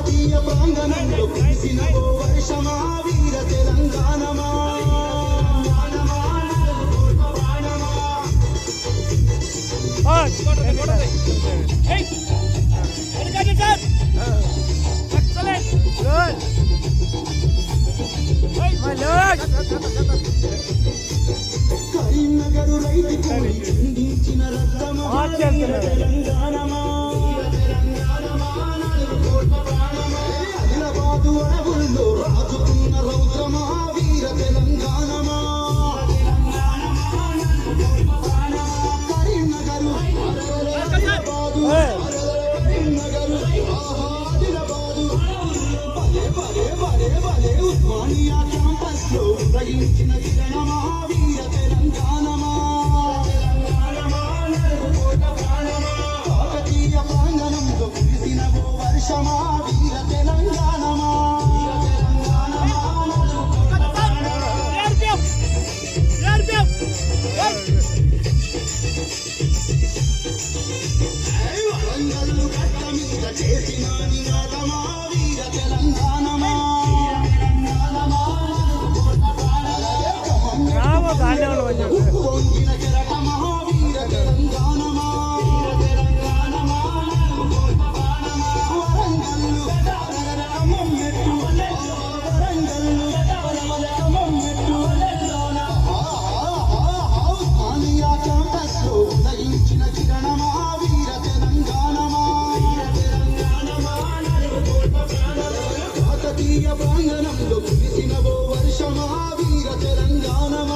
కాకతీయ ప్రాంగణంలో కురిసిన ఓ వర్షమా వీర తెలంగాణమా కరీంనగరు రైతు కూలి చిందించిన రక్తమా వీర తెలంగాణమా ఆదిలాబాదు అడవుల్లో రాజుకున్న రౌద్రమా వీర తెలంగాణమా కరీంనగరు ఆదిలాబాదు ఆదిలాబాదు భలే భలే భలే భలే ఉస్మానియా క్యాంపస్ లో ఉదయించిన కిరణమా వీర తెలంగాణమా కాకతీయ ప్రాంగణంలో కురిసిన ఓ వర్షమా వీర తెలంగాణమా వరంగల్లు గడ్డ మీద చేసిన నినాదమా వీర తెలంగాణమా ఉప్పు వంగిన కెరటమా వీర తెలంగాణమా వరంగల్లు ఖమ్మంమెట్టు వరంగల్లు ఖమ్మంమెట్టు ఉస్మానియా క్యాంపస్ లో ఉదయించిన కిరణమా వీర తెలంగాణమా కాకతీయ ప్రాంగణంలో కురిసిన ఓ వర్షమా వీర తెలంగాణమా